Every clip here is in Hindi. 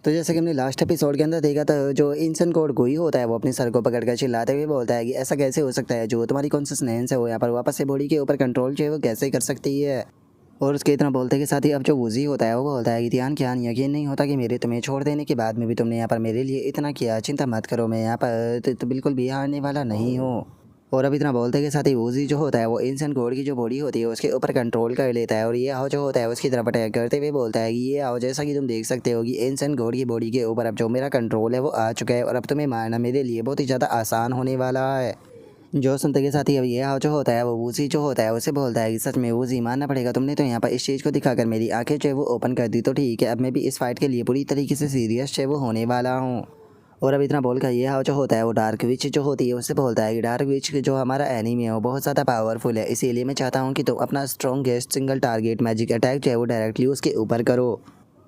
तो जैसे कि हमने लास्ट एपिसोड के अंदर देखा था, जो इंसान कोड गोई होता है वो अपने सर को पकड़कर चिल्लाते हुए बोलता है कि ऐसा कैसे हो सकता है, जो तुम्हारी कॉन्सियसनेस है वो यहाँ पर वापस से बॉडी के ऊपर कंट्रोल जो है वो कैसे कर सकती है। और उसके इतना बोलते के साथ ही अब जो वूजी होता है वो बोलता है कि ध्यान क्या यकीन नहीं होता कि मेरे तुम्हें छोड़ देने के बाद में भी तुमने यहाँ पर मेरे लिए इतना किया। चिंता मत करो, मैं यहाँ पर तो बिल्कुल भी हारने वाला नहीं हूँ। और अब इतना बोलते के साथ ही वूजी जो होता है वो इंसान कोड की जो बॉडी होती है उसके ऊपर कंट्रोल कर लेता है और ये आओ जो होता है उसकी तरफ अटैक करते हुए बोलता है कि ये आओ, जैसा कि तुम देख सकते हो कि इंसान कोड की बॉडी के ऊपर अब जो मेरा कंट्रोल है वो आ चुका है और अब तुम्हें मारना मेरे लिए बहुत ही ज़्यादा आसान होने वाला है। जो सुनते के साथ ही अब ये आओ जो होता है वो वूजी जो होता है उसे बोलता है कि सच में वूजी मानना पड़ेगा, तुमने तो यहाँ पर इस चीज़ को दिखाकर मेरी आंखें जो है वो ओपन कर दी, तो ठीक है अब मैं भी इस फाइट के लिए पूरी तरीके से सीरियस जो है वो होने वाला हूँ। और अब इतना बोलकर ये आओ जो होता है वो डार्क विच जो होती है उससे बोलता है कि डार्क विच जो हमारा एनिमी है वो बहुत ज़्यादा पावरफुल है, इसीलिए मैं चाहता हूँ कि तुम अपना strongest single target magic attack जो है वो डायरेक्टली उसके ऊपर करो।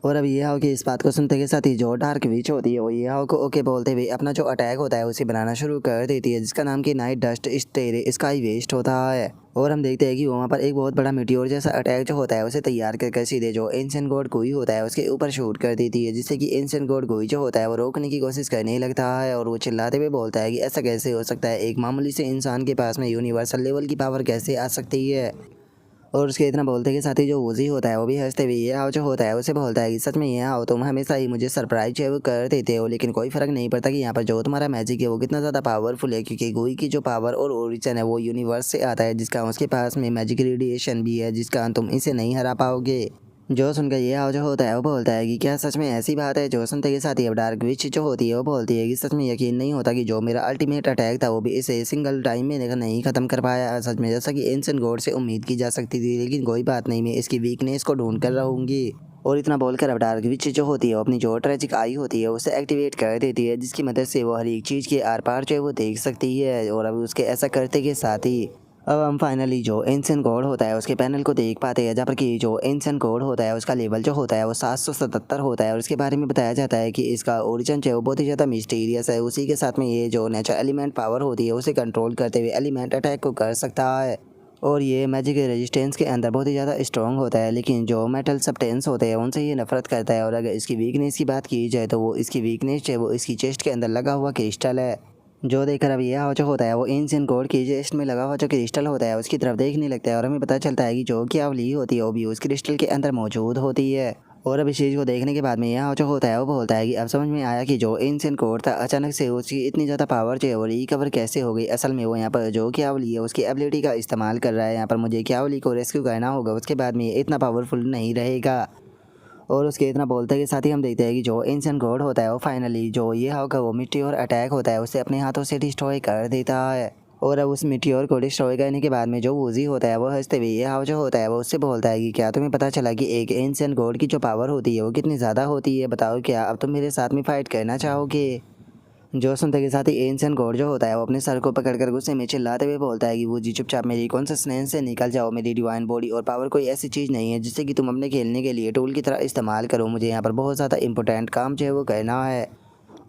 और अब ये आओ कि इस बात को सुनते के साथ ही जो डार्क विच होती है वो ये आओ को ओके बोलते हुए अपना जो अटैक होता है उसे बनाना शुरू कर देती है, जिसका नाम कि night dust starry sky west होता है। और हम देखते हैं कि वहाँ पर एक बहुत बड़ा मीटियोर जैसा अटैक जो होता है उसे तैयार करके सीधे जो एंशिएंट गॉड गोई होता है उसके ऊपर शूट कर देती है, जिससे कि एंशिएंट गॉड गोई जो होता है वो रोकने की कोशिश करने लगता है और वो चिल्लाते हुए बोलता है कि ऐसा कैसे हो सकता है, एक मामूली से इंसान के पास में यूनिवर्सल लेवल की पावर कैसे आ सकती है। और उसके इतना बोलते के साथ ही जो वूजी होता है वो भी हंसते हुए ये आओ जो होता है उसे बोलता है कि सच में ये आओ, तुम हमेशा ही मुझे सरप्राइज जो है वो कर देते हो, लेकिन कोई फ़र्क नहीं पड़ता कि यहाँ पर जो तुम्हारा मैजिक है वो कितना ज़्यादा पावरफुल है, क्योंकि गोई की जो पावर और ओरिजिन है वो यूनिवर्स से आता है, जिसका उसके पास में मैजिक रेडिएशन भी है जिसका तुम इसे नहीं हरा पाओगे। जो सुनकर ये आओ जो होता है वो बोलता है कि क्या सच में ऐसी बात है। जो सुनते के साथ ही अब डार्क विच जो होती है वो बोलती है कि सच में यकीन नहीं होता कि जो मेरा अल्टीमेट अटैक था वो भी इसे सिंगल टाइम में नहीं ख़त्म कर पाया सच में, जैसा कि एंशिएंट गॉड से उम्मीद की जा सकती थी, लेकिन कोई बात नहीं, मैं इसकी वीकनेस को ढूंढ कर रहूँगी। और इतना बोलकर अब डार्क विच जो होती है वो अपनी जो ट्रेजिक आई होती है उसे एक्टिवेट कर देती है, जिसकी मदद से वो हर एक चीज़ के आर पार जो है वो देख सकती है। और अब उसके ऐसा करते के साथ ही अब हम फाइनली जो एंशिएंट गॉड होता है उसके पैनल को देख पाते हैं, जहाँ पर कि जो एंशिएंट गॉड होता है उसका लेवल जो होता है वो 777 होता है और इसके बारे में बताया जाता है कि इसका ओरिजिन जो है वो बहुत ही ज़्यादा मिस्टीरियस है। उसी के साथ में ये जो नेचर एलिमेंट पावर होती है उसे कंट्रोल करते हुए एलिमेंट अटैक को कर सकता है और ये मैजिक रेजिस्टेंस के अंदर बहुत ही ज़्यादा स्ट्रॉन्ग होता है, लेकिन जो मेटल सब्सटेंस होते हैं उनसे ये नफरत करता है। और अगर इसकी वीकनेस की बात की जाए तो वो इसकी वीकनेस जो है वो इसकी चेस्ट के अंदर लगा हुआ क्रिस्टल है। जो देखकर अब यह जो होता है वो एंशिएंट गॉड की चेस्ट में लगा हुआ जो क्रिस्टल होता है उसकी तरफ देखने लगता है और हमें पता चलता है कि जो क्यावली होती है वो भी उस क्रिस्टल के अंदर मौजूद होती है। और अब इस चीज़ को देखने के बाद में यह जो होता है वो बोलता है कि अब समझ में आया कि जो एंशिएंट गॉड था अचानक से उसकी इतनी ज़्यादा पावर जो है वो रिकवर कैसे हो गई। असल में वो यहाँ पर जो क्यावली है उसकी एबिलिटी का इस्तेमाल कर रहा है, यहाँ पर मुझे क्यावली को रेस्क्यू करना होगा, उसके बाद में ये इतना पावरफुल नहीं रहेगा। और उसके इतना बोलते के साथ ही हम देखते हैं कि जो एंशिएंट गॉड होता है वो फाइनली जो ये होगा वो मिट्योर अटैक होता है उसे अपने हाथों से डिस्ट्रॉय कर देता है। और अब उस मिट्योर को डिस्ट्रॉय करने के बाद में जो वूजी होता है वो हंसते हुए ये हाव जो होता है वो उससे बोलता है कि क्या तुम्हें पता चला कि एक एंशिएंट गॉड की जो पावर होती है वो कितनी ज़्यादा होती है, बताओ क्या अब तुम मेरे साथ में फाइट करना चाहोगे। जो सुनते के साथ ही एंशिएंट गॉड जो होता है वो अपने सर को पकड़कर गुस्से में चिल्लाते हुए बोलता है कि वो जी चुपचाप मेरी कॉन्सियसनेस से निकल जाओ, मेरी डिवाइन बॉडी और पावर कोई ऐसी चीज़ नहीं है जिससे कि तुम अपने खेलने के लिए टूल की तरह इस्तेमाल करो, मुझे यहाँ पर बहुत ज़्यादा इंपॉर्टेंट काम जो है वो करना है।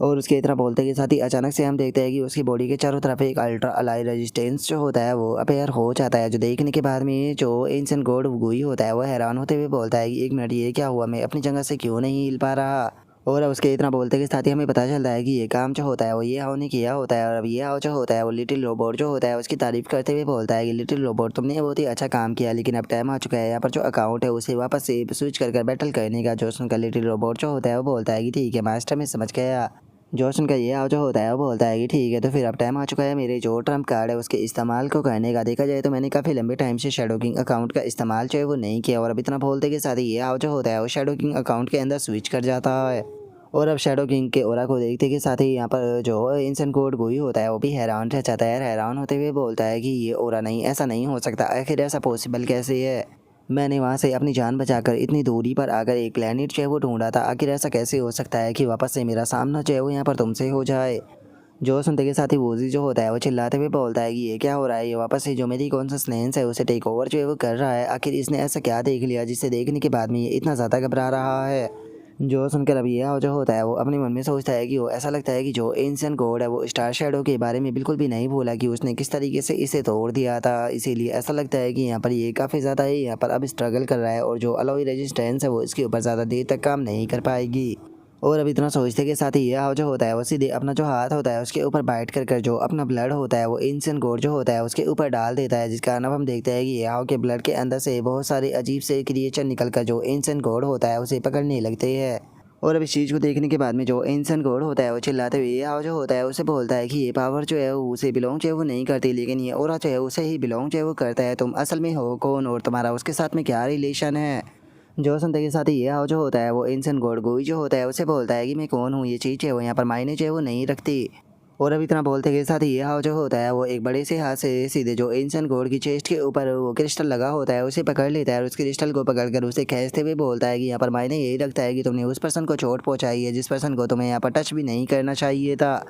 और उसके इतना बोलते के साथ ही अचानक से हम देखते हैं कि उसकी बॉडी के चारों तरफ एक अल्ट्रा अलाई रेजिस्टेंस जो होता है वो अपेयर हो जाता है, जो देखने के बाद में जो एंशिएंट गॉड गोई होता है वो हैरान होते हुए बोलता है कि एक मिनट ये क्या हुआ, मैं अपनी जगह से क्यों नहीं हिल पा रहा। और अब उसके इतना बोलते के साथ ही हमें पता चलता है कि ये काम जो होता है वो ये हाव ने किया होता है। और अब ये हाव जो होता है वो लिटिल रोबोट जो होता है उसकी तारीफ करते हुए बोलता है कि लिटिल रोबोट तुमने बहुत ही अच्छा काम किया, लेकिन अब टाइम आ चुका है यहाँ पर जो अकाउंट है उसे वापस से स्विच कर बैटल करने का। जो सुनकर लिटिल रोबोट जो होता है वो बोलता है कि ठीक है मास्टर, मैं समझ गया। जो सुनकर ये हाव जो होता है वो बोलता है कि ठीक है, तो फिर अब टाइम आ चुका है मेरे जो ट्रम्प कार्ड है उसके इस्तेमाल को करने का। देखा जाए तो मैंने काफ़ी लंबे टाइम से शैडो किंग अकाउंट का इस्तेमाल जो है वो नहीं किया, और अब इतना बोलते के साथ ही ये हाव जो होता है वो शैडो किंग अकाउंट के अंदर स्विच कर जाता है। और अब शैडो किंग के ओरा को देखते के साथ ही यहाँ पर जो इंसान कोड गोई होता है वो भी हैरान रह जाता है, हैरान होते हुए बोलता है कि ये ओरा नहीं, ऐसा नहीं हो सकता, आखिर ऐसा पॉसिबल कैसे है, मैंने वहाँ से अपनी जान बचाकर इतनी दूरी पर आकर एक प्लेनेट जो है वो ढूंढा था, आखिर ऐसा कैसे हो सकता है कि वापस से मेरा सामना जो है वो यहाँ पर तुमसे हो जाए। जो सुनते के साथ ही वूजी जो होता है वो चिल्लाते हुए बोलता है कि ये क्या हो रहा है, ये वापस से जो मेरी कॉन्सियसनेस है उसे टेक ओवर जो है वो कर रहा है, आखिर इसने ऐसा क्या देख लिया जिसे देखने के बाद में ये इतना ज़्यादा घबरा रहा है। जो सुनकर अब ये जो होता है वो अपने मन में सोचता है कि वो ऐसा लगता है कि जो एंशिएंट गॉड है वो स्टार शैडो के बारे में बिल्कुल भी नहीं भूला कि उसने किस तरीके से इसे तोड़ दिया था, इसीलिए ऐसा लगता है कि यहाँ पर ये काफ़ी ज़्यादा ही यहाँ पर अब स्ट्रगल कर रहा है और जो अलॉय रेजिस्टेंस है वो इसके ऊपर ज़्यादा देर तक काम नहीं कर पाएगी। और अब इतना सोचते के साथ ही ये हाव जो होता है वो सीधे अपना जो हाथ होता है उसके ऊपर बाइट कर कर जो अपना ब्लड होता है वो एंशिएंट गोड जो होता है उसके ऊपर डाल देता है, जिस कारण अब हम देखते हैं कि ये हाव के ब्लड के अंदर से बहुत सारे अजीब से क्रिएचर निकल कर जो एंशिएंट गोड होता है उसे पकड़ने लगते हैं। और अब इस चीज़ को देखने के बाद में जो एंशिएंट गॉड होता है वो चिल्लाते हुए ये हाव जो होता है उसे बोलता है कि ये पावर जो है वो उसे बिलोंग जो है वो नहीं करती, लेकिन ये ऑरा जो है उसे ही बिलोंग जो है वो करता है। तुम असल में हो कौन और तुम्हारा उसके साथ में क्या रिलेशन है? जो सुनते के साथ ही ये हाव जो होता है वो एंशिएंट गॉड गोई जो होता है उसे बोलता है कि मैं कौन हूँ, ये चीज़ है वो यहाँ पर मायने जो है वो नहीं रखती। और अब इतना बोलते के साथ ही ये हाव जो होता है वो एक बड़े से हाथ से सीधे जो एंशिएंट गॉड की चेस्ट के ऊपर वो क्रिस्टल लगा होता है उसे पकड़ लेता है और उस क्रिस्टल को पकड़कर उसे खींचते हुए बोलता है कि यहाँ पर मायने यही रखता है कि तुमने उस पर्सन को चोट पहुंचाई है जिस पर्सन को तुम्हें यहाँ पर टच भी नहीं करना चाहिए था।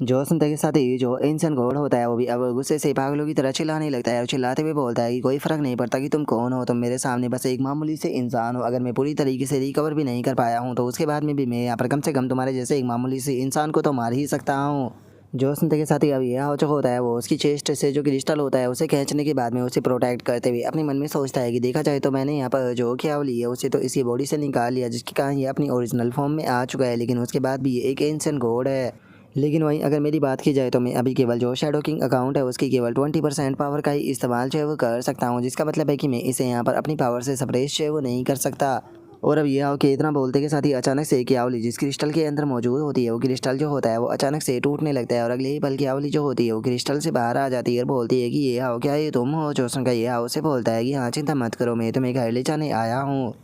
जो सुनते के साथ ही जो एंशिएंट गॉड होता है वो भी अब गुस्से से पागलों की तरह चिल्लाने लगता है और चिल्लाते हुए बोलता है कि कोई फ़र्क नहीं पड़ता कि तुम कौन हो, तुम मेरे सामने बस एक मामूली से इंसान हो। अगर मैं पूरी तरीके से रिकवर भी नहीं कर पाया हूँ तो उसके बाद में भी मैं यहाँ पर कम से कम तुम्हारे जैसे एक मामूली से इंसान को तो मार ही सकता हूँ। जो सुनते के साथ ही अब यह जो होता है वो उसकी चेस्ट से जो क्रिस्टल होता है उसे खींचने के बाद में उसे प्रोटेक्ट करते हुए अपने मन में सोचता है कि देखा जाए तो मैंने यहाँ पर जो क्या ली है उसे तो इसी बॉडी से निकाल लिया जिसके कारण ये अपनी ओरिजिनल फॉर्म में आ चुका है, लेकिन उसके बाद भी ये एक एंशिएंट गॉड है। लेकिन वहीं अगर मेरी बात की जाए तो मैं अभी केवल जो शैडो किंग अकाउंट है उसकी केवल 20% पावर का ही इस्तेमाल जो है वो कर सकता हूँ, जिसका मतलब है कि मैं इसे यहाँ पर अपनी पावर से सप्रेस जो है वो नहीं कर सकता। और अब ये आओ कि इतना बोलते के साथ ही अचानक से कि आवली जिस क्रिस्टल के अंदर मौजूद होती है वो क्रिस्टल जो होता है वो अचानक से टूटने लगता है और अगले ही पल की आवली जो होती है वो क्रिस्टल से बाहर आ जाती है और बोलती है कि ये आओ क्या ये तुम हो? जोसन का ये आओ से बोलता है कि हाँ चिंता मत करो, मैं तुम्हें घर ले जाने आया हूँ।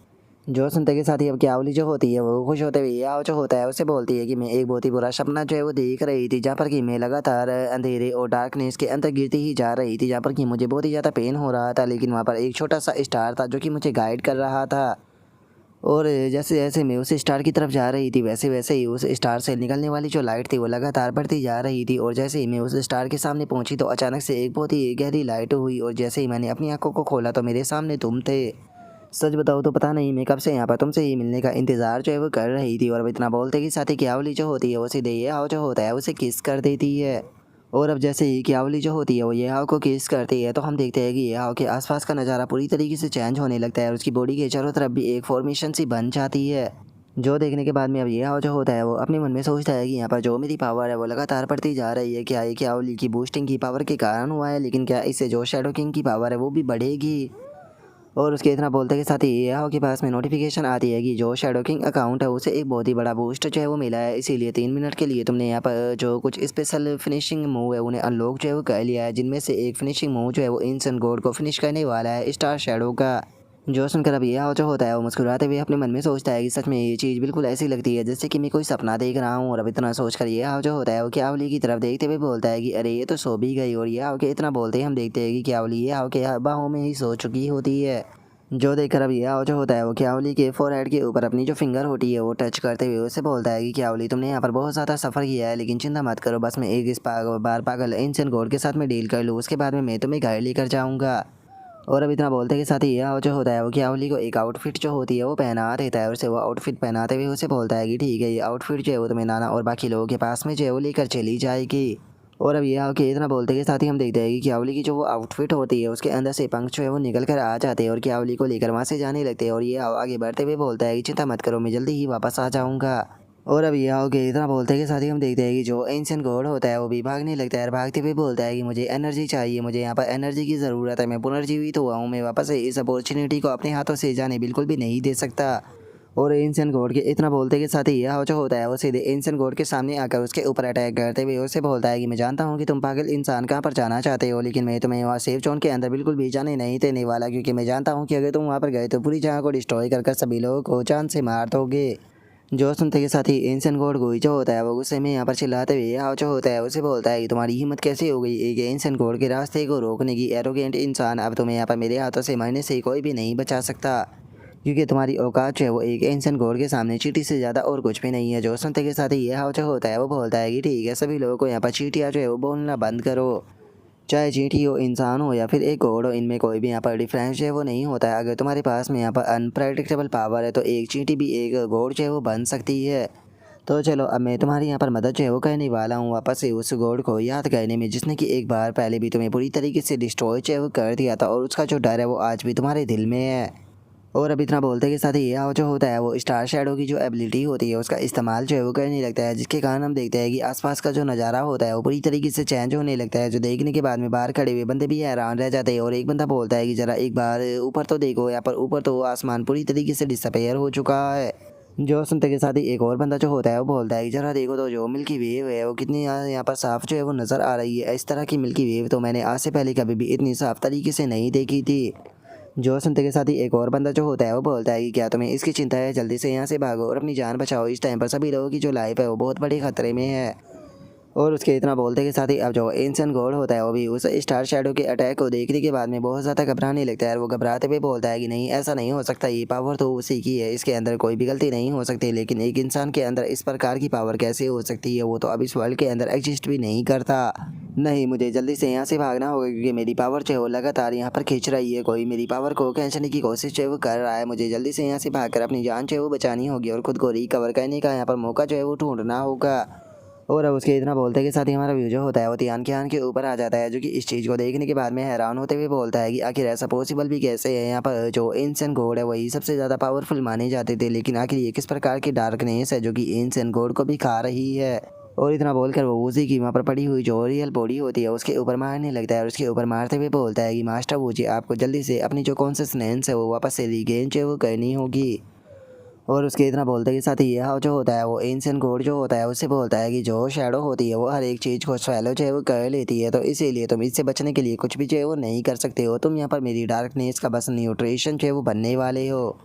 जो सुनते के साथ ही अब क्यावली जो होती है वो खुश होते हुए ये आओ जो होता है उसे बोलती है कि मैं एक बहुत ही बुरा सपना जो है वो देख रही थी, जहाँ पर कि मैं लगातार अंधेरे और डार्कनेस के अंदर गिरती ही जा रही थी, जहाँ पर कि मुझे बहुत ही ज़्यादा पेन हो रहा था, लेकिन वहाँ पर एक छोटा सा स्टार था जो कि मुझे गाइड कर रहा था। और जैसे जैसे मैं उस स्टार की तरफ जा रही थी वैसे वैसे ही उस स्टार से निकलने वाली जो लाइट थी वो लगातार बढ़ती जा रही थी। और जैसे ही मैं उस स्टार के सामने पहुंची तो अचानक से एक बहुत ही गहरी लाइट हुई और जैसे ही मैंने अपनी आंखों को खोला तो मेरे सामने तुम थे। सच बताओ तो पता नहीं मैं कब से यहाँ पर तुमसे ही मिलने का इंतज़ार जो है वो कर रही थी। और अब इतना बोलते कि साथ ही क्यावली जो होती है वो सीधे ये हाव जो होता है उसे किस कर देती है। और अब जैसे ही क्यावली जो होती है वो ये हाव को किस करती है तो हम देखते हैं कि ये हाव के आसपास का नज़ारा पूरी तरीके से चेंज होने लगता है और उसकी बॉडी के चारों तरफ भी एक फॉर्मेशन सी बन जाती है। जो देखने के बाद में अब ये हाव जो होता है वो अपने मन में सोचता है कि यहाँ पर जो मेरी पावर है वो लगातार बढ़ती जा रही है, क्या ये क्यावली की बूस्टिंग की पावर के कारण हुआ है, लेकिन क्या इससे जो शैडो किंग की पावर है वो भी बढ़ेगी। और उसके इतना बोलते के साथ ही ये हाव के पास में नोटिफिकेशन आती है कि जो शैडो किंग अकाउंट है उसे एक बहुत ही बड़ा बूस्ट जो है वो मिला है, इसीलिए 3 मिनट के लिए तुमने यहाँ पर जो कुछ स्पेशल फिनिशिंग मूव है उन्हें अनलॉक जो है वो कर लिया है, जिनमें से एक फिनिशिंग मूव जो है वो एंशिएंट गॉड को फिनिश करने वाला है स्टार शैडो का। जो सुनकर अब ये हाव जो होता है वो मुस्कुराते हुए अपने मन में सोचता है कि सच में ये चीज़ बिल्कुल ऐसी लगती है जैसे कि मैं कोई सपना देख रहा हूँ। और अब इतना सोचकर ये हाव जो होता है वो क्यावली की तरफ देखते हुए बोलता है कि अरे ये तो सो भी गई। और ये हाव के इतना बोलते ही हम देखते हैं कि क्यावली ये हाव के बाहों में ही सो चुकी होती है। जो देखकर अब ये हाव जो होता है वो क्यावली के फोरहेड के ऊपर अपनी जो फिंगर होती है वो टच करते हुए उसे बोलता है कि क्यावली तुमने यहाँ पर बहुत ज़्यादा सफ़र किया है, लेकिन चिंता मत करो, बस मैं एक इस बार पागल एंशिएंट गॉड के साथ में डील कर लूँ, उसके बाद में मैं तुम्हें घर लेकर जाऊँगा। और अब इतना बोलते के साथ ही यह जो होता है वो क्यावली को एक आउटफिट जो होती है वो पहना देता है और उसे वो आउटफिट पहनाते हुए उसे बोलता है कि ठीक है ये आउटफिट जो है वो तुम्हें नाना और बाकी लोगों के पास में जो है वो लेकर चली जाएगी। और अब यह कि इतना बोलते के साथ ही हम देखते हैं कि क्यावली की जो वो आउटफिट होती है उसके अंदर से पंख जो है वो निकल कर आ जाते हैं और क्यावली को लेकर वहाँ से जाने लगते हैं। और ये आगे बढ़ते हुए बोलता है कि चिंता मत करो, मैं जल्दी ही वापस आ जाऊँगा। और अब ये आओ कि इतना बोलते के साथ ही हम देखते हैं कि जो एंशिएंट गॉड होता है वो भी भागने लगता है और भागते हुए बोलता है कि मुझे एनर्जी चाहिए, मुझे यहाँ पर एनर्जी की ज़रूरत है, मैं पुनर्जीवित हुआ हूँ, मैं वापस से इस अपॉर्चुनिटी को अपने हाथों से जाने बिल्कुल भी नहीं दे सकता। और एंशिएंट गॉड के इतना बोलते के साथ ही यह जो होता है वो सीधे एंशिएंट गॉड के सामने आकर उसके ऊपर अटैक करते हुए उसे बोलता है कि मैं जानता हूँ कि तुम पागल इंसान कहाँ पर जाना चाहते हो, लेकिन मैं तुम्हें वहाँ सेफ जोन के अंदर बिल्कुल भी जाने नहीं देने वाला, क्योंकि मैं जानता हूँ कि अगर तुम वहाँ पर गए तो पूरी जगह को डिस्ट्रॉय कर सभी लोगों को जान से मार दोगे। जो सुनते के साथ ही एंशिएंट गॉड गोई जो होता है वो गुस्से में यहाँ पर चिल्लाते हुए हाव जो होता है उसे बोलता है कि तुम्हारी हिम्मत कैसे हो गई एक एंशिएंट गॉड के रास्ते को रोकने की, एरोगेंट इंसान, अब तुम्हें यहाँ पर मेरे हाथों से मरने से कोई भी नहीं बचा सकता, क्योंकि तुम्हारी औकात जो है वो एक एंशिएंट गॉड के सामने चींटी से ज़्यादा और कुछ भी नहीं है। जो सुनते के साथ ही ये हाव जो होता है वो बोलता है कि ठीक है, सभी लोगों को यहाँ पर चींटियाँ जो है वो बोलना बंद करो, चाहे चींटी हो, इंसान हो या फिर एक गॉड हो, इनमें कोई भी यहाँ पर डिफरेंस जो है वो नहीं होता है। अगर तुम्हारे पास में यहाँ पर अनप्रेडिक्टेबल पावर है तो एक चींटी भी एक गॉड जो है वो बन सकती है। तो चलो अब मैं तुम्हारी यहाँ पर मदद जो है वो करने वाला हूँ वापस से उस गॉड को याद करने में, जिसने कि एक बार पहले भी तुम्हें पूरी तरीके से डिस्ट्रॉय जो है वो कर दिया था और उसका जो डर है वो आज भी तुम्हारे दिल में है। और अब इतना बोलते के साथ ही ये जो होता है वो स्टार शैडो की जो एबिलिटी होती है उसका इस्तेमाल जो है वो करने लगता है, जिसके कारण हम देखते हैं कि आसपास का जो नज़ारा होता है वो पूरी तरीके से चेंज होने लगता है, जो देखने के बाद में बाहर खड़े हुए बंदे भी हैरान रह जाते हैं। और एक बंदा बोलता है कि ज़रा एक बार ऊपर तो देखो, यहाँ पर ऊपर तो आसमान पूरी तरीके से डिसअपेयर हो चुका है। जो सुनते के साथ ही एक और बंदा जो होता है वो बोलता है कि जरा देखो तो जो मिल्की वेव है वो कितनी यहाँ पर साफ़ जो है वो नज़र आ रही है। इस तरह की मिल्की वेव तो मैंने आज से पहले कभी भी इतनी साफ़ तरीके से नहीं देखी थी। जो सुनते के साथ ही एक और बंदा जो होता है वो बोलता है कि क्या तुम्हें इसकी चिंता है, जल्दी से यहाँ से भागो और अपनी जान बचाओ, इस टाइम पर सभी लोगों की जो लाइफ है वो बहुत बड़े खतरे में है। और उसके इतना बोलते के साथ ही अब जो एंशिएंट गॉड होता है वो भी उस स्टार शैडो के अटैक को देखने के बाद में बहुत ज़्यादा घबराने लगता है। वो घबराते हुए बोलता है कि नहीं, ऐसा नहीं हो सकता, ये पावर तो उसी की है, इसके अंदर कोई भी गलती नहीं हो सकती, लेकिन एक इंसान के अंदर इस प्रकार की पावर कैसे हो सकती है, वो तो अब इस वर्ल्ड के अंदर एग्जिस्ट भी नहीं करता। नहीं, मुझे जल्दी से यहाँ से भागना होगा क्योंकि मेरी पावर जो है वो लगातार यहाँ पर खींच रही है, कोई मेरी पावर को खींचने की कोशिश जो है वो कर रहा है। मुझे जल्दी से यहाँ से भागकर अपनी जान जो है वो बचानी होगी और खुद को रिकवर करने का यहाँ पर मौका जो है वो ढूंढना होगा। और अब उसके इतना बोलते के साथ ही हमारा व्यू जो होता है वो तियान के ऊपर आ जाता है, जो कि इस चीज़ को देखने के बाद में हैरान होते हुए बोलता है कि आखिर ऐसा पॉसिबल भी कैसे है। यहाँ पर जो एंशिएंट गॉड है वही सबसे ज़्यादा पावरफुल माने जाते थे, लेकिन आखिर ये किस प्रकार की डार्कनेस है जो कि एंशिएंट गॉड को भी खा रही है। और इतना बोलकर वो वूजी की वहाँ पर पड़ी हुई जो रियल बॉडी होती है उसके ऊपर मारने लगता है और उसके ऊपर मारते हुए बोलता है कि मास्टर वूजी, आपको जल्दी से अपनी जो कॉन्शियसनेस है वो वापस से रीगेन जो है वो करनी होगी। और उसके इतना बोलते के साथ ये जो होता है वो एंशिएंट गॉड जो होता है उससे बोलता है कि जो शैडो होती है वो हर एक चीज़ को स्वैलो जो है वो कर लेती है, तो इसीलिए तुम इससे बचने के लिए कुछ भी जो है वो नहीं कर सकते हो, तुम यहाँ पर मेरी डार्कनेस का बस न्यूट्रिशन जो है वो बनने वाले हो।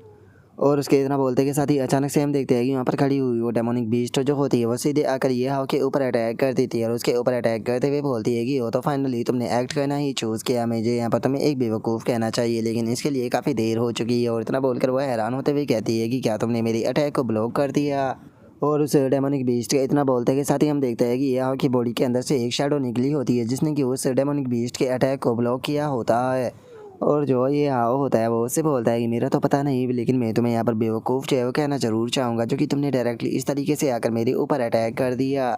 और उसके इतना बोलते के साथ ही अचानक से हम देखते हैं कि वहाँ पर खड़ी हुई वो डेमोनिक बीस्ट जो होती है वो सीधे आकर ये हाव के ऊपर अटैक कर देती है और उसके ऊपर अटैक करते हुए बोलती है कि वो तो फाइनली तुमने एक्ट करना ही चूज़ किया, मुझे यहाँ पर तुम्हें एक बेवकूफ़ कहना चाहिए, लेकिन इसके लिए काफ़ी देर हो चुकी है। और इतना बोलकर वो हैरान होते हुए कहती है कि क्या तुमने मेरी अटैक को ब्लॉक कर दिया। और उस डेमोनिक बीस्ट के इतना बोलते के साथ ही हम देखते हैं कि यहाँ की बॉडी के अंदर से एक शैडो निकली होती है जिसने कि उस डेमोनिक बीस्ट के अटैक को ब्लॉक किया होता है। और जो ये हाव होता है वो उससे बोलता है कि मेरा तो पता नहीं, लेकिन मैं तुम्हें यहाँ पर बेवकूफ़ जो है वो कहना ज़रूर चाहूँगा, जो कि तुमने डायरेक्टली इस तरीके से आकर मेरे ऊपर अटैक कर दिया,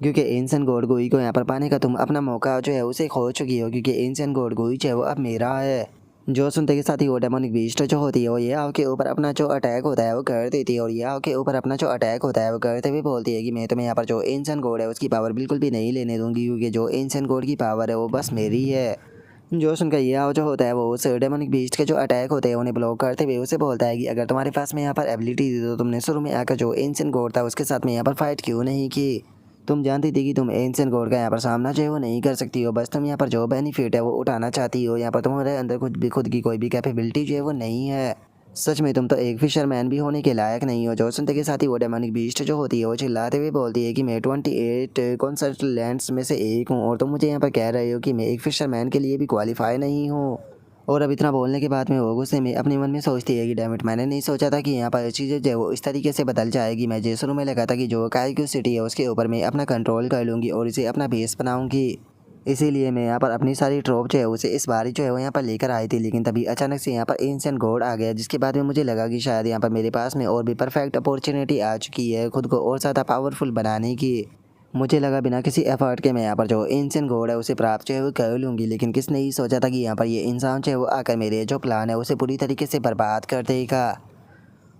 क्योंकि एंशिएंट गॉड गोई को यहाँ पर पाने का तुम अपना मौका जो है उसे खो चुकी हो, क्योंकि एंशिएंट गॉड गोई जो है वो अब मेरा है। जो सुनते के साथ ही वो डेमोनिक बीस्ट जो होती है वो ये हाव के ऊपर अपना जो अटैक होता है वो कर देती है और ये हाव के ऊपर अपना जो अटैक होता है वो करते हुए बोलती है कि मैं तुम्हें यहाँ पर जो एंशिएंट गॉड है उसकी पावर बिल्कुल भी नहीं लेने दूंगी, क्योंकि जो एंशिएंट गॉड की पावर है वो बस मेरी है। जो सुनकर ये जो होता है वो उस डेमोनिक बीस्ट के जो अटैक होते हैं उन्हें ब्लॉक करते हुए उसे बोलता है कि अगर तुम्हारे पास में यहाँ पर एबिलिटी थी तो तुमने शुरू में आकर जो एंशिएंट गॉड था उसके साथ में यहाँ पर फाइट क्यों नहीं की। तुम जानती थी कि तुम एंशिएंट गॉड का यहाँ पर सामना जो है वो नहीं कर सकती हो, बस तुम यहाँ पर जो बेनिफिट है वो उठाना चाहती हो, यहाँ पर तुम्हारे अंदर खुद की कोई भी कैपेबिलिटी जो है वो नहीं है। सच में तुम तो एक फिशरमैन भी होने के लायक नहीं हो। जो सुनते के साथ ही वो डेमोनिक बीस्ट जो होती है वो चिल्लाते हुए बोलती है कि मैं 28 कॉन्सर्ट लैंड्स में से एक हूँ और तुम मुझे यहाँ पर कह रहे हो कि मैं एक फिशरमैन के लिए भी क्वालिफाई नहीं हूँ। और अब इतना बोलने के बाद में वो गुस्से में अपने मन में सोचती है कि डैमिट, मैंने नहीं सोचा था कि यहाँ पर चीज़ें जो है वो इस तरीके से बदल जाएगी। मैं शुरू में लगा था कि जो काइक्यू सिटी है उसके ऊपर मैं अपना कंट्रोल कर लूँगी और इसे अपना बेस बनाऊँगी, इसीलिए मैं यहाँ पर अपनी सारी ट्रॉप जो है उसे इस बारी जो है वो यहाँ पर लेकर आई थी। लेकिन तभी अचानक से यहाँ पर एंशिएंट गॉड आ गया, जिसके बाद में मुझे लगा कि शायद यहाँ पर मेरे पास में और भी परफेक्ट अपॉर्चुनिटी आ चुकी है खुद को और ज़्यादा पावरफुल बनाने की। मुझे लगा बिना किसी एफर्ट के मैं यहाँ पर जो एंशिएंट गॉड है उसे प्राप्त जो है वो कर लूँगी, लेकिन किसने ही सोचा था कि यहाँ पर ये इंसान जो है वो आकर मेरे जो प्लान है उसे पूरी तरीके से बर्बाद कर देगा।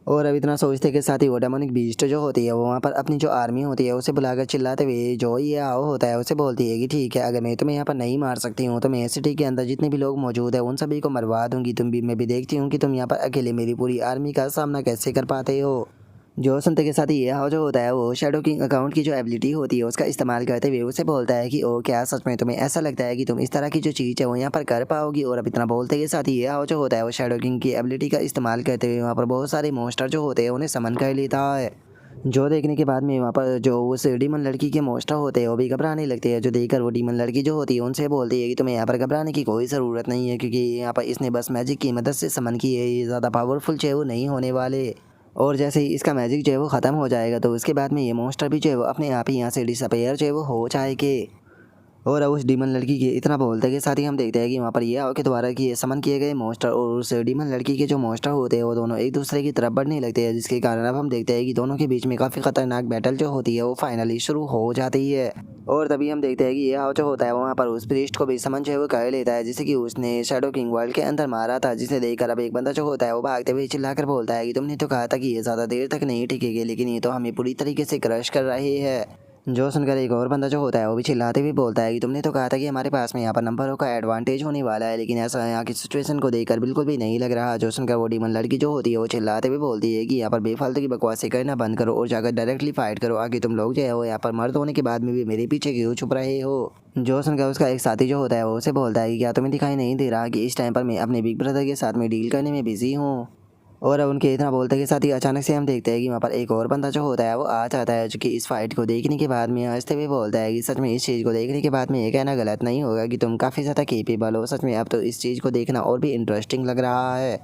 और अब इतना सोचते के साथ ही वो डेमोनिक बीस्ट जो होती है वो वहाँ पर अपनी जो आर्मी होती है उसे बुलाकर चिल्लाते हुए जो ये आओ होता है उसे बोलती है कि ठीक है, अगर मैं तुम्हें यहाँ पर नहीं मार सकती हूँ तो मैं सिटी के अंदर जितने भी लोग मौजूद है उन सभी को मरवा दूंगी। मैं भी देखती हूँ कि तुम यहाँ पर अकेले मेरी पूरी आर्मी का सामना कैसे कर पाते हो। जो सुनते के साथ ये जो होता है वो शैडो किंग अकाउंट की जो एबिलिटी होती है उसका इस्तेमाल करते हुए उसे बोलता है कि ओ क्या सच में तुम्हें ऐसा लगता है कि तुम इस तरह की जो चीज़ है वो यहाँ पर कर पाओगी। और अब इतना बोलते के साथ ये जो होता है वो शैडो किंग की एबिलिटी का इस्तेमाल करते हुए वहाँ पर बहुत सारे मोस्टर जो होते हैं उन्हें समन कर लेता है। जो देखने के बाद में वहाँ पर जो उस डीमन लड़की के मोस्टर होते हैं वो भी घबराने लगते हैं, जो देखकर वो डीमन लड़की जो होती है उनसे बोलती है कि तुम्हें यहाँ पर घबराने की कोई ज़रूरत नहीं है, क्योंकि यहाँ पर इसने बस मैजिक की मदद से समन की है, ये ज़्यादा पावरफुल जो है वो नहीं होने वाले। और जैसे ही इसका मैजिक जो है वो ख़त्म हो जाएगा तो उसके बाद में ये मॉन्स्टर भी जो है वो अपने आप ही यहाँ से डिसअपेयर जो है वो हो जाएंगे। और अब उस डीमन लड़की के इतना बोलते के साथ ही हम देखते हैं कि वहाँ पर ये आओ के द्वारा कि समन किए गए मॉन्स्टर और उस डीमन लड़की के जो मॉन्स्टर होते हैं वो दोनों एक दूसरे की तरफ बढ़ने लगते हैं, जिसके कारण अब हम देखते हैं कि दोनों के बीच में काफ़ी खतरनाक बैटल जो होती है वो फाइनली शुरू हो जाती है। और तभी हम देखते हैं कि ये आओ जो होता है वहाँ पर उस प्रीस्ट को भी समन जो है वो कर लेता है, जिसे कि उसने शैडो किंग वर्ल्ड के अंदर मारा था, जिसे देखकर अब एक बंदा जो होता है वो भागते हुए चिल्लाकर बोलता है कि तुमने तो कहा था कि ये ज़्यादा देर तक नहीं टिकेगी, लेकिन ये तो हमें पूरी तरीके से क्रश कर रही है। जो सुनकर एक और बंदा जो होता है वो भी चिल्लाते हुए बोलता है कि तुमने तो कहा था कि हमारे पास में यहाँ पर नंबरों का एडवांटेज होने वाला है, लेकिन ऐसा यहाँ की सिचुएशन को देखकर बिल्कुल भी नहीं लग रहा। जो सुनकर वो डीमन लड़की जो होती है वो चिल्लाते हुए बोलती है कि यहाँ पर बेफालतू की बकवासें करना बंद करो और जाकर डायरेक्टली फाइट करो। आगे तुम लोग जो है वो यहाँ पर मर्द होने के बाद में भी मेरे पीछे क्यों छुप रहे हो। जो सुनकर उसका एक साथी जो होता है वो उसे बोलता है कि क्या तुम्हें दिखाई नहीं दे रहा कि इस टाइम पर मैं अपने बिग ब्रदर के साथ में डील करने में बिजी हूँ। और अब उनके इतना बोलते के साथ ही अचानक से हम देखते हैं कि वहाँ पर एक और बंदा जो होता है वो आ जाता है, जो कि इस फाइट को देखने के बाद में हंसते हुए बोलता है कि सच में इस चीज़ को देखने के बाद में ये कहना गलत नहीं होगा कि तुम काफ़ी ज़्यादा केपेबल हो। सच में अब तो इस चीज़ को देखना और भी इंटरेस्टिंग लग रहा है,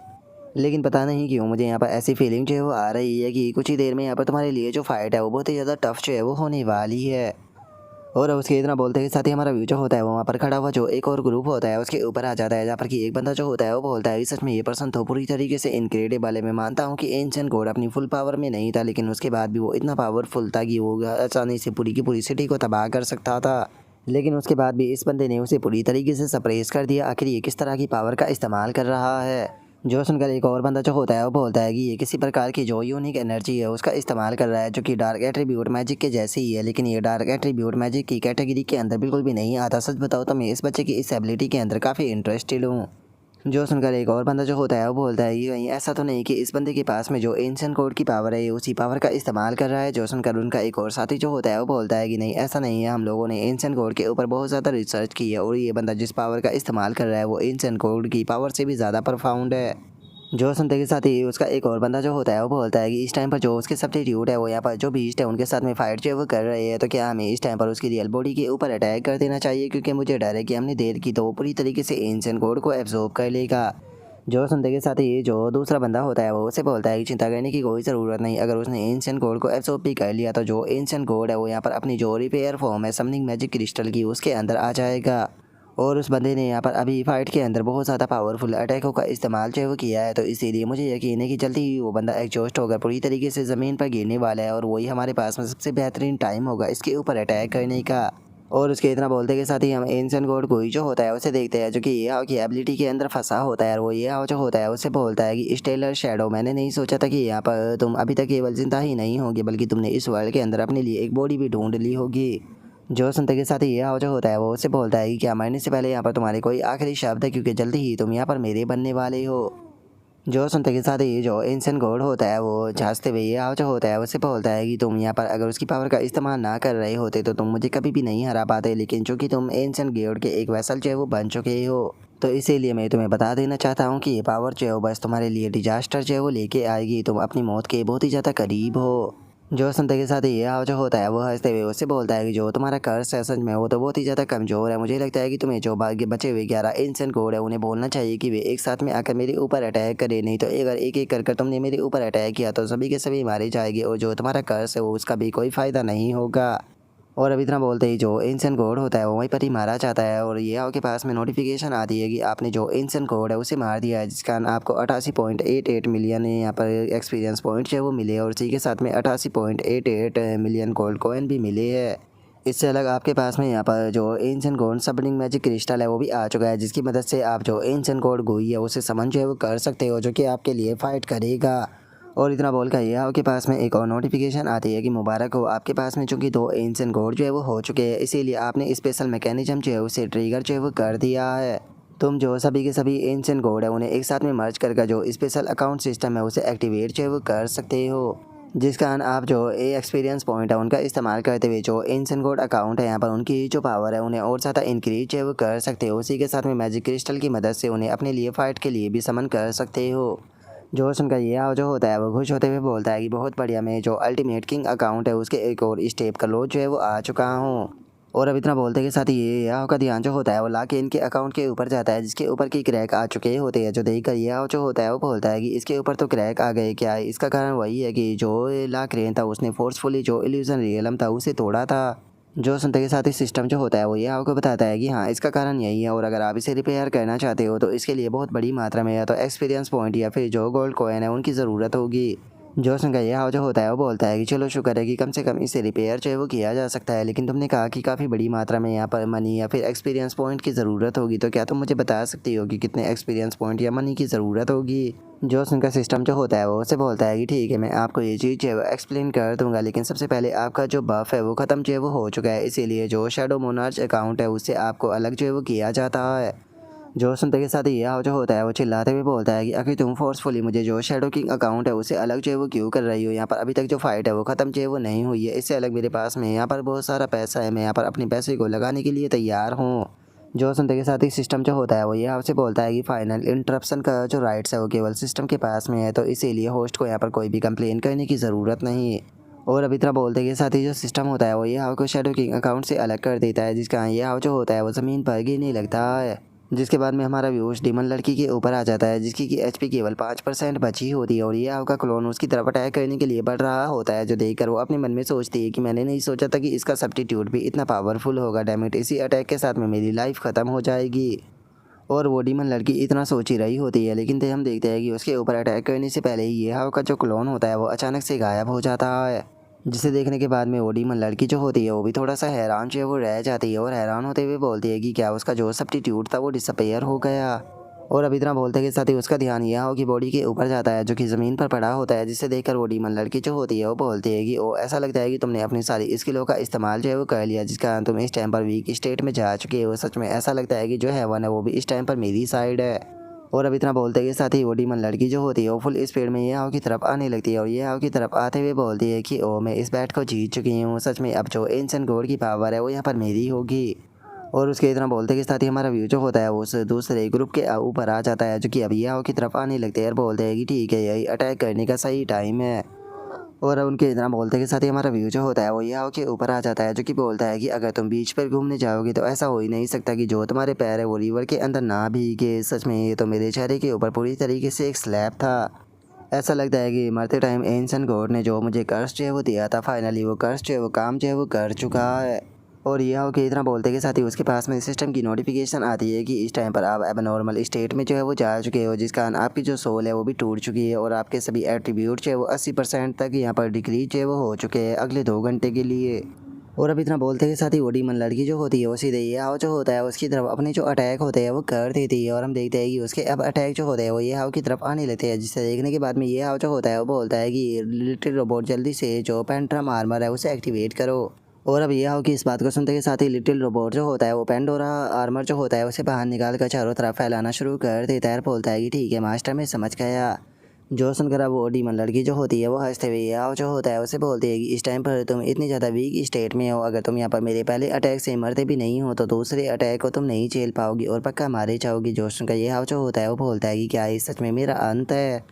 लेकिन पता नहीं क्यों मुझे यहाँ पर ऐसी फीलिंग जो है वो आ रही है कि कुछ ही देर में यहाँ पर तुम्हारे लिए जो फाइट है वो बहुत ही ज़्यादा टफ जो है वो होने वाली है। और उसके इतना बोलते के साथ ही हमारा व्यू जो होता है वो वहाँ पर खड़ा हुआ जो एक और ग्रुप होता है उसके ऊपर आ जाता है, जहाँ पर कि एक बंदा जो होता है वो बोलता है कि सच में ये पर्सन तो पूरी तरीके से इनक्रेडिबल है। मैं मानता हूँ कि एंशिएंट गॉड अपनी फुल पावर में नहीं था, लेकिन उसके बाद भी वो इतना पावरफुल था कि वो आसानी से पूरी की पूरी सिटी को तबाह कर सकता था, लेकिन उसके बाद भी इस बंदे ने उसे पूरी तरीके से सप्रेस कर दिया। आखिर ये किस तरह की पावर का इस्तेमाल कर रहा है। जो सुनकर एक और बंदा जो होता है वो बोलता है कि ये किसी प्रकार की जो यूनिक एनर्जी है उसका इस्तेमाल कर रहा है, जो कि डार्क एट्रीब्यूट मैजिक के जैसे ही है, लेकिन ये डार्क एट्रीब्यूट मैजिक की कैटेगरी के अंदर बिल्कुल भी नहीं आता। सच बताओ तो मैं इस बच्चे की इस एबिलिटी के अंदर काफ़ी इंटरेस्टेड हूँ। जो सुनकर एक और बंदा जो होता है वो बोलता है कि कहीं ऐसा तो नहीं कि इस बंदे के पास में जो एंशिएंट कोड की पावर है ये उसी पावर का इस्तेमाल कर रहा है। जो सुनकर उनका एक और साथी जो होता है वो बोलता है कि नहीं, ऐसा नहीं है, हम लोगों ने एंशिएंट कोड के ऊपर बहुत ज़्यादा रिसर्च की है और ये बंदा जिस पावर का इस्तेमाल कर रहा है वो एंशिएंट कोड की पावर से भी ज़्यादा परफाउंड है। जो सुनते के साथ ही उसका एक और बंदा जो होता है वो बोलता है कि इस टाइम पर जो उसके सब्स्टिट्यूट है वो यहाँ पर जो बीस्ट है उनके साथ में फाइट जो वो कर रहे हैं, तो क्या हमें इस टाइम पर उसकी रियल बॉडी के ऊपर अटैक कर देना चाहिए, क्योंकि मुझे डर है कि हमने देर की तो वो पूरी तरीके से एंशिएंट कोड को एब्जॉर्ब कर लेगा। जो सुनते के साथ ही जो दूसरा बंदा होता है वो उसे बोलता है कि चिंता करने की कोई ज़रूरत नहीं, अगर उसने एंशिएंट कोड को एब्जॉर्ब भी कर लिया तो जो एंशिएंट कोड है वो यहाँ पर अपनी जो रिपेयर फॉर्म है समनिंग मैजिक क्रिस्टल की उसके अंदर आ जाएगा। और उस बंदे ने यहाँ पर अभी फाइट के अंदर बहुत ज़्यादा पावरफुल अटैकों का इस्तेमाल जो है वो किया है, तो इसीलिए मुझे यकीन है कि जल्दी ही वो बंदा एग्जॉस्ट होकर पूरी तरीके से ज़मीन पर गिरने वाला है और वही हमारे पास में सबसे बेहतरीन टाइम होगा इसके ऊपर अटैक करने का। और उसके इतना बोलते के साथ ही हम एंशिएंट गॉड कोई जो होता है उसे देखते हैं, जो कि ये आओ की एबिलिटी के अंदर फंसा होता है, और वो ये आओ जो होता है उसे बोलता है कि स्टेलर शैडो, मैंने नहीं सोचा था कि यहाँ पर तुम अभी तक केवल जिंदा ही नहीं होगी बल्कि तुमने इस वर्ल्ड के अंदर अपने लिए एक बॉडी भी ढूंढ ली होगी। जो सुनते के साथ ही ये आओ जो होता है वो उससे बोलता है कि क्या मरने से पहले यहाँ पर तुम्हारे कोई आखिरी शब्द है, क्योंकि जल्दी ही तुम यहाँ पर मेरे बनने वाले हो। जो सुनते के साथ ही जो एंशिएंट गॉड होता है वो झांसते हुए ये आओ जो होता है उससे बोलता है कि तुम यहाँ पर अगर उसकी पावर का इस्तेमाल ना कर रहे होते तो तुम मुझे कभी भी नहीं हरा पाते, लेकिन चूंकि तुम एंशिएंट गॉड के एक वेसल जो है वो बन चुके हो, तो इसीलिए मैं तुम्हें बता देना चाहता हूँ कि ये पावर जो है वो बस तुम्हारे लिए डिजास्टर जो है वो लेके आएगी, तुम अपनी मौत के बहुत ही ज़्यादा करीब हो। जो सुनते के साथ ये आओ जो होता है वो हंसते हुए उससे बोलता है कि जो तुम्हारा कर्स है सच में वो तो बहुत ही ज़्यादा कमज़ोर है, मुझे लगता है कि तुम्हें जो बाकी बचे हुए 11 एंशिएंट गॉड है उन्हें बोलना चाहिए कि वे एक साथ में आकर मेरे ऊपर अटैक करें, नहीं तो अगर एक एक कर तुमने मेरे ऊपर अटैक किया तो सभी के सभी मारे जाएंगे और जो तुम्हारा कर्स है वो उसका भी कोई फ़ायदा नहीं होगा। और अभी इतना बोलते ही जो एंशिएंट गॉड होता है वो वहीं पर ही मारा जाता है, और ये आओ के पास में नोटिफिकेशन आती है कि आपने जो एंशिएंट गॉड है उसे मार दिया है, जिसका आपको 88.88 मिलियन यहाँ पर एक्सपीरियंस पॉइंट जो है वो मिले, और इसी के साथ में 88.88 मिलियन गोल्ड कॉइन भी मिले है। इससे अलग आपके पास में यहाँ पर जो एंशिएंट गॉड सबनिंग मैजिक क्रिस्टल है वो भी आ चुका है, जिसकी मदद से आप जो एंशिएंट गॉड गोई है उसे समन जो है वो कर सकते हो, जो कि आपके लिए फ़ाइट करेगा। और इतना बोल कर ये आपके पास में एक और नोटिफिकेशन आती है कि मुबारक हो, आपके पास में चूंकि 2 एंशिएंट गॉड जो है वो हो चुके हैं, इसीलिए आपने स्पेशल मैकेनिज्म जो है उसे ट्रिगर जो है वो कर दिया है। तुम जो सभी के सभी एंशिएंट गॉड है उन्हें एक साथ में मर्ज कर जो स्पेशल अकाउंट सिस्टम है उसे एक्टिवेट जो है वो कर सकते हो, जिस कारण आप जो एक्सपीरियंस पॉइंट है उनका इस्तेमाल करते हुए जो एंशिएंट गॉड अकाउंट है यहाँ पर उनकी जो पावर है उन्हें और ज़्यादा इंक्रीज जो है वो कर सकते हो। उसी के साथ में मैजिक क्रिस्टल की मदद से उन्हें अपने लिए फ़ाइट के लिए भी समन कर सकते हो। जो सुनकर ये आओ जो होता है वो खुश होते हुए बोलता है कि बहुत बढ़िया, मैं जो अल्टीमेट किंग अकाउंट है उसके एक और स्टेप का लोड जो है वो आ चुका हूँ। और अब इतना बोलते के साथ ही ये आओ का ध्यान जो होता है वो लाके इनके अकाउंट के ऊपर जाता है, जिसके ऊपर की क्रैक आ चुके होते हैं, जो देखकर ये आओ जो होता है वो बोलता है कि इसके ऊपर तो क्रैक आ गए क्या, इसका कारण वही है कि जो लाक रेन था उसने फोर्सफुली जो इल्यूजन रियलम था उसे तोड़ा था। जो सुनते के साथ ही सिस्टम जो होता है वो ये आपको बताता है कि हाँ इसका कारण यही है, और अगर आप इसे रिपेयर करना चाहते हो तो इसके लिए बहुत बड़ी मात्रा में या तो एक्सपीरियंस पॉइंट या फिर जो गोल्ड कॉइन है उनकी ज़रूरत होगी। जो सुन का यह जो होता है वो बोलता है कि चलो शुक्र है कि कम से कम इसे रिपेयर जो है वो किया जा सकता है, लेकिन तुमने कहा कि काफ़ी बड़ी मात्रा में यहाँ पर मनी या फिर एक्सपीरियंस पॉइंट की ज़रूरत होगी, तो क्या तुम मुझे बता सकती हो कि कितने एक्सपीरियंस पॉइंट या मनी की ज़रूरत होगी। जो उनका सिस्टम जो होता है वो उससे बोलता है कि ठीक है मैं आपको ये चीज़ जो है वो एक्सप्लेन कर दूंगा, लेकिन सबसे पहले आपका जो बफ है वो ख़त्म जो है वो हो चुका है, इसीलिए जो शैडो मोनार्च अकाउंट है उससे आपको अलग जो है वो किया जाता है। जो सुनते के साथ ये जो होता है वो चिल्लाते हुए बोलता है कि आखिर तुम फोर्सफुली मुझे जो शैडो किंग अकाउंट है उससे अलग जो है वो क्यों कर रही हो। यहाँ पर अभी तक जो फाइट है वो ख़त्म जो है वो नहीं हुई है, इससे अलग मेरे पास में यहाँ पर बहुत सारा पैसा है, मैं यहाँ पर अपने पैसे को लगाने के लिए तैयार हूँ। जो सुनते के साथ ही सिस्टम जो होता है वो ये आपसे बोलता है कि फाइनल इंटरप्शन का जो राइट्स है वो केवल सिस्टम के पास में है, तो इसीलिए होस्ट को यहाँ पर कोई भी कंप्लेन करने की ज़रूरत नहीं है। और अभी तरह बोलते के साथ ही जो सिस्टम होता है वो ये हाउ को शैडो किंग अकाउंट से अलग कर देता है, जिसका ये हाउ जो होता है वो ज़मीन पर गिरने लगता है। जिसके बाद में हमारा व्यूज डीमन लड़की के ऊपर आ जाता है, जिसकी की एचपी केवल 5% बची होती है, और ये हाउ का क्लोन उसकी तरफ अटैक करने के लिए बढ़ रहा होता है, जो देखकर वो अपने मन में सोचती है कि मैंने नहीं सोचा था कि इसका सब्स्टिट्यूट भी इतना पावरफुल होगा, डैमेट इसी अटैक के साथ में मेरी लाइफ ख़त्म हो जाएगी। और वो डीमन लड़की इतना सोच ही रही होती है, लेकिन हम देखते हैं कि उसके ऊपर अटैक करने से पहले ही ये हाउ का जो क्लोन होता है वो अचानक से गायब हो जाता है। जिसे देखने के बाद में वो डीमन लड़की जो होती है वो भी थोड़ा सा हैरान जो है वो रह जाती है, और हैरान होते हुए बोलती है कि क्या उसका जो सब्स्टिट्यूट था वो डिसअपेयर हो गया। और अभी इतना बोलते के साथ ही उसका ध्यान यह हो कि बॉडी के ऊपर जाता है जो कि ज़मीन पर पड़ा होता है, जिसे देखकर वो डीमन लड़की जो होती है वो बोलती है कि ओ ऐसा लगता है कि तुमने अपनी सारी स्किलों का इस्तेमाल जो है वो कर लिया, जिस कारण तुम इस टाइम पर वीक स्टेट में जा चुके हो। सच में ऐसा लगता है कि जो हेवन है वो भी इस टाइम पर मेरी साइड है। और अब इतना बोलते के साथ ही वो डीमन लड़की जो होती है वो फुल स्पीड में ये हाउ की तरफ आने लगती है, और ये हाउ की तरफ आते हुए बोलती है कि ओ मैं इस बैट को जीत चुकी हूँ, सच में अब जो एंशिएंट गॉड की पावर है वो यहाँ पर मेरी होगी। और उसके इतना बोलते के साथ ही हमारा व्यू जो होता है वो उस दूसरे ग्रुप के ऊपर आ जाता है, जो कि अब ये हाउ की तरफ आने लगते हैं और बोलते हैं कि ठीक है यही अटैक करने का सही टाइम है। और अब उनके इतना बोलते के साथ ही हमारा व्यू जो होता है वो ये हाउ के ऊपर आ जाता है, जो कि बोलता है कि अगर तुम बीच पर घूमने जाओगे तो ऐसा हो ही नहीं सकता कि जो तुम्हारे पैर है वो रिवर के अंदर ना भीगे। सच में ये तो मेरे चेहरे के ऊपर पूरी तरीके से एक स्लैब था। ऐसा लगता है कि मरते टाइम एंशिएंट गॉड ने जो मुझे कर्स जो है वो दिया था, फाइनली वो कर्स जो है वो काम जो है वो कर चुका है। और यह हो कि इतना बोलते के साथ ही उसके पास में सिस्टम की नोटिफिकेशन आती है कि इस टाइम पर आप एबनॉर्मल स्टेट में जो है वो जा चुके हो, जिस कारण आपकी जो सोल है वो भी टूट चुकी है, और आपके सभी एट्रीब्यूट जो है वो 80% तक यहाँ पर डिक्रीज जो है वो हो चुके हैं अगले 2 घंटे के लिए। और अब इतना बोलते के साथ ही वो डीमन लड़की जो होती है वो सीधे ये हाउ जो होता है उसकी तरफ अपने जो अटैक होते हैं वो कर देती है, और हम देखते हैं कि उसके अब अटैक जो होते हैं वो ये हाउ की तरफ आने लगते हैं, जिसे देखने के बाद में ये हाउ जो होता है वो बोलता है कि लिटिल रोबोट जल्दी से जो पेंट्रम आर्मर है उसे एक्टिवेट करो। और अब यह हो कि इस बात को सुनते के साथ ही लिटिल रोबोट जो होता है वो पेंडोरा आर्मर जो होता है उसे बाहर निकाल कर चारों तरफ फैलाना शुरू कर देता है, बोलता है कि ठीक है मास्टर मैं समझ गया। जो सुनकर अब वो डीमन लड़की जो होती है वो हंसते हुए यह जो होता है उसे बोलती है कि इस टाइम पर तुम इतनी ज़्यादा वीक स्टेट में हो, अगर तुम यहाँ पर मेरे पहले अटैक से मरते भी नहीं हो तो दूसरे अटैक को तुम नहीं झेल पाओगी और पक्का मारे जाओगी। जो सुनकर यह जो होता है वो बोलता है कि क्या ये सच में मेरा अंत है।